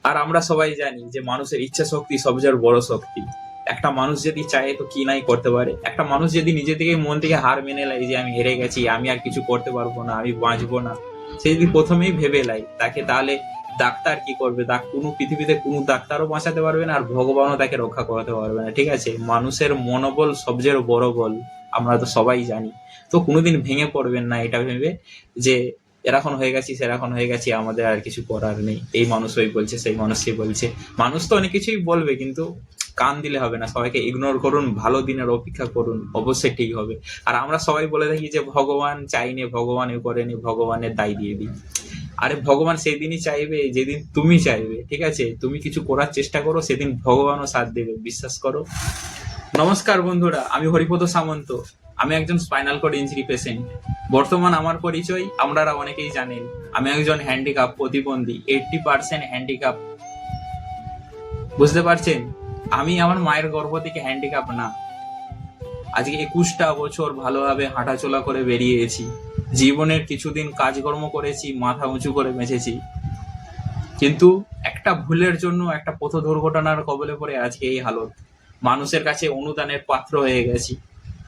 আর আমরা সবাই জানি যে মানুষের ইচ্ছা শক্তি সবচেয়ে বড় শক্তি। একটা মানুষ যদি চায় তো কি নাই করতে পারে। একটা মানুষ যদি নিজে থেকে মন থেকে হার মেনে নেয় যে আমি হেরে গেছি, আমি আর কিছু করতে পারবো না, আমি বাঁচবো না, সে যদি প্রথমেই ভেবে নেয় তাকে, তাহলে ডাক্তার কি করবে? কোনো পৃথিবীতে কোনো ডাক্তারও বাঁচাতে পারবে না, আর ভগবানও তাকে রক্ষা করাতে পারবে না। ঠিক আছে, মানুষের মনোবল সবচেয়ে বড় বল, আমরা তো সবাই জানি। তো কোনোদিন ভেঙে পড়বেন না এটা ভেবে যে এরকম হয়ে গেছি সেরকম হয়ে গেছি, আমাদের আর কিছু করার নেই, এই মানুষ ওই বলছে, সেই মানুষ সে বলছে। মানুষ তো অনেক কিছুই বলবে, কিন্তু কান দিলে হবে না, সবাইকে ইগনোর করুন, ভালো দিনের অপেক্ষা করুন, অবশ্যই ঠিক হবে। আর আমরা সবাই বলে থাকি যে ভগবান চাইনি, ভগবান এ করেনি, ভগবানের দায় দিয়ে দিই। আরে ভগবান সেই দিনই চাইবে যেদিন তুমি চাইবে। ঠিক আছে, তুমি কিছু করার চেষ্টা করো, সেদিন ভগবানও সাথ দেবে, বিশ্বাস করো। নমস্কার বন্ধুরা, আমি হরিপদ সামন্ত। আমি একজন স্পাইনাল কর্ড ইনজুরি পেশেন্ট। বর্তমান আমার পরিচয় আপনারা অনেকেই জানেন। আমি একজন হ্যান্ডিক্যাপ প্রতিবন্ধী, 80% হ্যান্ডিক্যাপ। বুঝতে পারছেন, আমি আমার মায়ের গর্ভ থেকে হ্যান্ডিক্যাপ না। আজকে 21টা বছর ভালোভাবে হাঁটাচলা করে বেরিয়েছি। জীবনের কিছুদিন কাজকর্ম করেছি, মাথা উঁচু করে বেঁচেছি। কিন্তু একটা ভুলের জন্য, একটা পথ দুর্ঘটনার কবলে পড়ে আজকে এই হালত। মানুষের কাছে অনুদানের পাত্র হয়ে গেছি।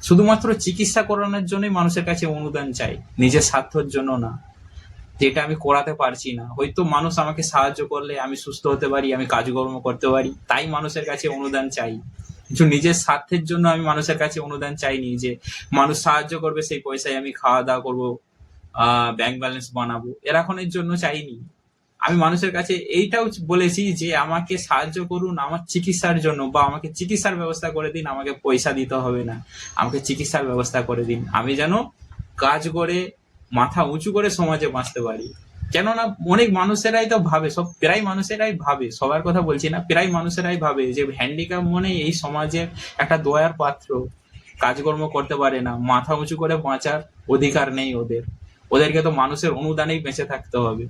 শুধুমাত্র চিকিৎসা করানোর জন্যই মানুষের কাছে অনুদান চাই, নিজের স্বার্থের জন্য না। যেটা আমি করাতে পারছি না, হয়তো মানুষ আমাকে সাহায্য করলে আমি সুস্থ হতে পারি, আমি কাজকর্ম করতে পারি, তাই মানুষের কাছে অনুদান চাই। কিন্তু নিজের স্বার্থের জন্য আমি মানুষের কাছে অনুদান চাইনি যে মানুষ সাহায্য করবে, সেই পয়সায় আমি খাওয়া দাওয়া করবো, ব্যাংক ব্যালেন্স বানাবো, এরকমের জন্য চাইনি। আমি মানুষের কাছে এইটাও বলেছি যে আমাকে সাহায্য করুন আমার চিকিৎসার জন্য, বা আমাকে চিকিৎসার ব্যবস্থা করে দিন, আমাকে পয়সা দিতে হবে না, আমাকে চিকিৎসার ব্যবস্থা করে দিন, আমি যেন কাজ করে মাথা উঁচু করে সমাজে বাঁচতে পারি। কেননা অনেক মানুষেরাই তো ভাবে, প্রায় মানুষেরাই ভাবে, সবার কথা বলছি না, প্রায় মানুষেরাই ভাবে যে হ্যান্ডিক্যাপ মনে এই সমাজে একটা দয়ার পাত্র, কাজকর্ম করতে পারে না, মাথা উঁচু করে বাঁচার অধিকার নেই ওদের। ওদেরকে তো মানুষের অনুদানেই বেঁচে থাকতে হবে।